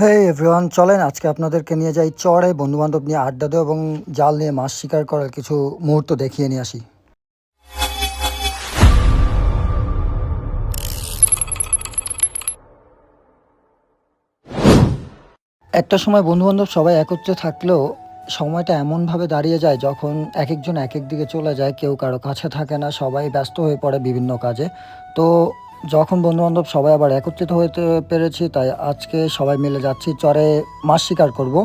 হেই everyone, চলেন আজকে আপনাদেরকে নিয়ে যাই চরে বন্ধুবান্ধব নিয়ে আড্ডা দেওয়া এবং জাল নিয়ে মাছ শিকার করার কিছু মুহূর্ত দেখিয়ে নিয়ে আসি। একটা সময় বন্ধুবান্ধব সবাই একত্রে থাকলেও সময়টা এমনভাবে দাঁড়িয়ে যায় যখন এক একজন এক এক দিকে চলে যায়, কেউ কারো কাছে থাকে না, সবাই ব্যস্ত হয়ে পড়ে বিভিন্ন কাজে। তো যখন বন্ধুবান্ধব সবাই আবার একত্রিত হতে পেরেছি, তাই আজকে সবাই মিলে যাচ্ছি চরে মাছ শিকার করব।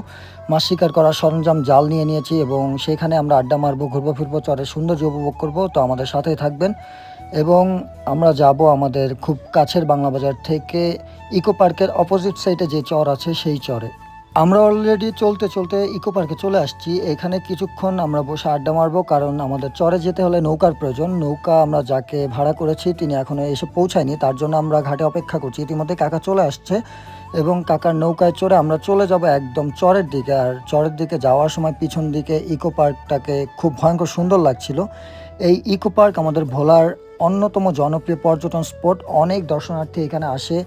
মাছ শিকার করার সরঞ্জাম জাল নিয়ে নিয়েছি এবং সেখানে আমরা আড্ডা মারবো, ঘুরবো ফিরবো, চরের সৌন্দর্য উপভোগ করব। তো আমাদের সাথেই থাকবেন এবং আমরা যাব আমাদের খুব কাছের বাংলা বাজার থেকে ইকো পার্কের অপোজিট সাইডে যে চর আছে সেই চরে। আমরা অলরেডি চলতে চলতে ইকো পার্কে চলে আসছি। এখানে কিছুক্ষণ আমরা বসে আড্ডা মারবো, কারণ আমাদের চরে যেতে হলে নৌকার প্রয়োজন। নৌকা আমরা যাকে ভাড়া করেছি তিনি এখনও এসে পৌঁছায়নি, তার জন্য আমরা ঘাটে অপেক্ষা করছি। ইতিমধ্যে কাকা চলে আসছে এবং কাকার নৌকায় চড়ে আমরা চলে যাব একদম চরের দিকে। আর চরের দিকে যাওয়ার সময় পিছন দিকে ইকো পার্কটাকে খুব ভয়ঙ্কর সুন্দর লাগছিল। এই ইকো পার্ক আমাদের ভোলার অন্যতম জনপ্রিয় পর্যটন স্পট। অনেক দর্শনার্থী এখানে আসে,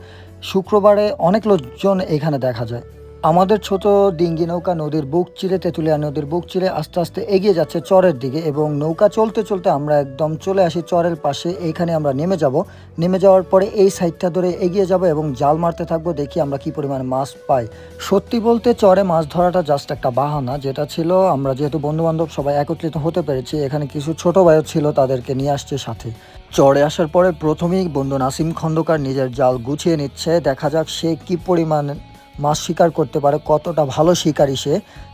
শুক্রবারে অনেক লোকজন এখানে দেখা যায়। আমাদের ছোট ডিঙ্গি নৌকা নদীর বুক চিরে, তেঁতুলিয়া নদীর বুক চিরে আস্তে আস্তে এগিয়ে যাচ্ছে চরের দিকে এবং নৌকা চলতে চলতে আমরা একদম চলে আসি চরের পাশে। এইখানে আমরা নেমে যাব। নেমে যাওয়ার পরে এই সাইডটা ধরে এগিয়ে যাব এবং জাল মারতে থাকবো, দেখি আমরা কি পরিমাণে মাছ পাই। সত্যি বলতে চরে মাছ ধরাটা জাস্ট একটা বাহানা, যেটা ছিল আমরা যেহেতু বন্ধুবান্ধব সবাই একত্রিত হতে পেরেছি, এখানে কিছু ছোট ভাইও ছিল, তাদেরকে নিয়ে আসছে সাথে। চরে আসার পরে প্রথমেই বন্ধু নাসিম খন্দকার নিজের জাল গুছিয়ে নিচ্ছে। দেখা যাক সে কি পরিমাণ মাছ শিকার করতে পারে, কতটা ভালো শিকারী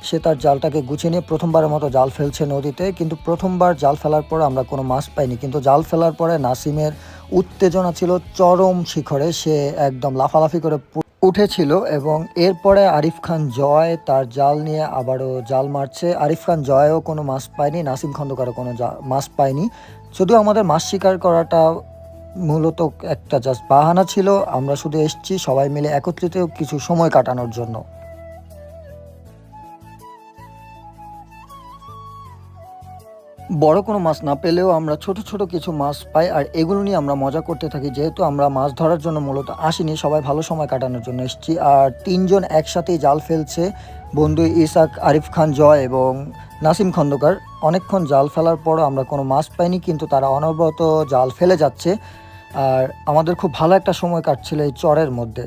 সে তার জালটাকে গুছিয়ে নিয়ে প্রথমবারের মতো জাল ফেলছে নদীতে। কিন্তু প্রথমবার জাল ফেলার পর আমরা কোনো মাছ পাইনি, কিন্তু জাল ফেলার পরে নাসিমের উত্তেজনা ছিল চরম শিখরে। সে একদম লাফালাফি করে উঠেছিল এবং এরপরে আরিফ খান জয় তার জাল নিয়ে আবারও জাল মারছে। আরিফ খান জয়ও কোনো মাছ পায়নি, নাসিম খন্দকারও কোনো মাছ পায়নি। যদিও আমাদের মাছ শিকার করাটা মূলত একটা জাস্ট বাহানা ছিল, আমরা শুধু এসেছি সবাই মিলে একত্রিত কিছু সময় কাটানোর জন্য। বড় কোনো মাছ না পেলেও আমরা ছোট ছোট কিছু মাছ পাই, আর এগুলো নিয়ে আমরা মজা করতে থাকি। যেহেতু আমরা মাছ ধরার জন্য মূলত আসিনি, সবাই ভালো সময় কাটানোর জন্য এসেছি। আর তিনজন একসাথেই জাল ফেলছে, বন্ধু ইসাক, আরিফ খান জয় এবং নাসিম খন্দকার। অনেকক্ষণ জাল ফেলার পরও আমরা কোনো মাছ পাইনি, কিন্তু তারা অনবরত জাল ফেলে যাচ্ছে আর আমাদের খুব ভালো একটা সময় কাটছিল এই চরের মধ্যে।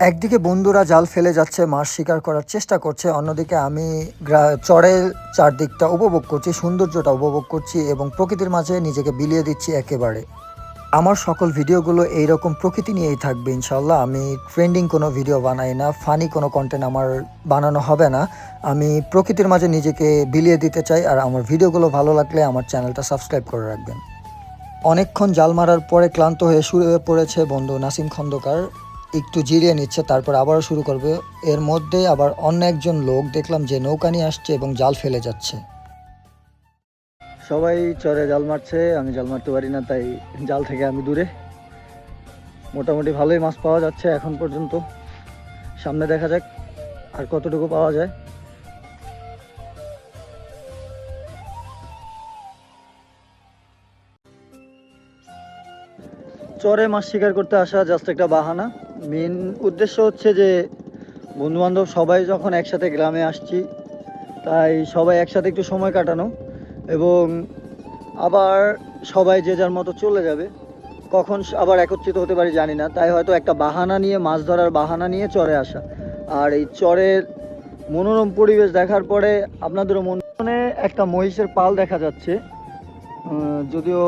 একদিকে বন্ধুরা জাল ফেলে যাচ্ছে, মাছ শিকার করার চেষ্টা করছে, অন্যদিকে আমি চরের চারদিকটা উপভোগ করছি, সৌন্দর্যটা উপভোগ করছি এবং প্রকৃতির মাঝে নিজেকে বিলিয়ে দিচ্ছি একেবারে। আমার সকল ভিডিওগুলো এইরকম প্রকৃতি নিয়েই থাকবে ইনশাল্লাহ। আমি ট্রেন্ডিং কোনো ভিডিও বানাই না, ফানি কোনো কন্টেন্ট আমার বানানো হবে না। আমি প্রকৃতির মাঝে নিজেকে বিলিয়ে দিতে চাই। আর আমার ভিডিওগুলো ভালো লাগলে আমার চ্যানেলটা সাবস্ক্রাইব করে রাখবেন। অনেকক্ষণ জাল মারার পরে ক্লান্ত হয়ে শুয়ে পড়েছে বন্ধু নাসিম খন্দকার, একটু জিরিয়ে নিচ্ছে, তারপর আবারও শুরু করবে। এর মধ্যে আবার অন্য একজন লোক দেখলাম যে নৌকা নিয়ে আসছে এবং জাল ফেলে যাচ্ছে। সবাই চরে জাল মারছে, আমি জাল মারতে পারি না, তাই জাল থেকে আমি দূরে। মোটামুটি ভালোই মাছ পাওয়া যাচ্ছে এখন পর্যন্ত, সামনে দেখা যাক আর কতটুকু পাওয়া যায়। চরে মাছ শিকার করতে আসা জাস্ট একটা বাহানা। মেন উদ্দেশ্য হচ্ছে যে বন্ধুবান্ধব সবাই যখন একসাথে গ্রামে আসছি, তাই সবাই একসাথে একটু সময় কাটানো এবং আবার সবাই যে যার মতো চলে যাবে। কখন আবার একত্রিত হতে পারি জানি না, তাই হয়তো একটা বাহানা নিয়ে, মাছ ধরার বাহানা নিয়ে চরে আসা। আর এই চরের মনোরম পরিবেশ দেখার পরে আপনাদেরও মনে একটা মহিষের পাল দেখা যাচ্ছে, যদিও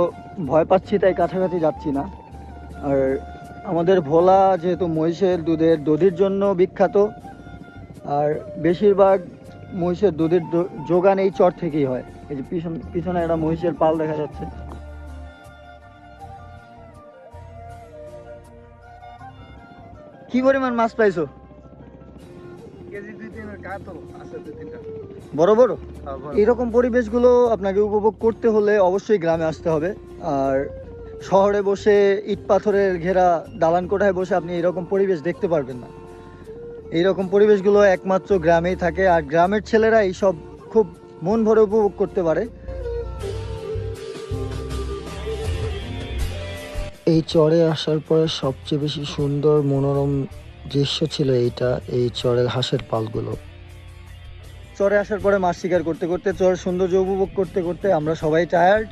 ভয় পাচ্ছি তাই কাছাকাছি যাচ্ছি না। আর আমাদের ভোলা যেহেতু মহিষের দধির জন্য বিখ্যাত, আর বেশিরভাগ মহিষের দুধের যোগান এই চর থেকেই হয়। এই যে পিছনে একটা মহিষের পাল দেখা যাচ্ছে। কি পরিমাণ মাছ পাইছো? বড় বড়। এরকম পরিবেশগুলো আপনাকে উপভোগ করতে হলে অবশ্যই গ্রামে আসতে হবে। আর শহরে বসে ইট পাথরের ঘেরা দালান কোঠায় বসে আপনি এরকম পরিবেশ দেখতে পারবেন না। এইরকম পরিবেশগুলো একমাত্র গ্রামেই থাকে, আর গ্রামের ছেলেরা এইসব খুব মন ভরে উপভোগ করতে পারে। এই চরে আসার পরে সবচেয়ে বেশি সুন্দর মনোরম দৃশ্য ছিল এইটা, এই চরের হাঁসের পালগুলো। চরে আসার পরে মাছ শিকার করতে করতে, চরের সৌন্দর্য উপভোগ করতে করতে আমরা সবাই টায়ার্ড।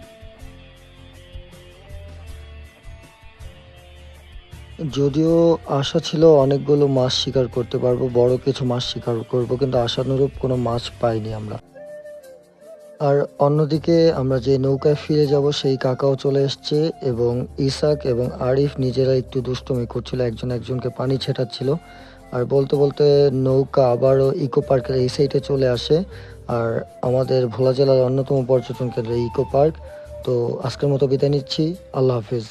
যদিও আশা ছিল অনেকগুলো মাছ শিকার করতে পারবো, বড় কিছু মাছ শিকার করব, কিন্তু আশানুরূপ কোনো মাছ পাইনি আমরা। আর অন্যদিকে আমরা যে নৌকায় ফিরে যাব সেই কাকাও চলে এসছে, এবং ইসাক এবং আরিফ নিজেরা একটু দুষ্টুমি করছিল, একজন একজনকে পানি ছেটাচ্ছিল। আর বলতে বলতে নৌকা আবারও ইকো পার্কের এই সাইডে চলে আসে, আর আমাদের ভোলা জেলার অন্যতম পর্যটন কেন্দ্র ইকো পার্ক। তো আজকের মতো বিদায় নিচ্ছি, আল্লাহ হাফিজ।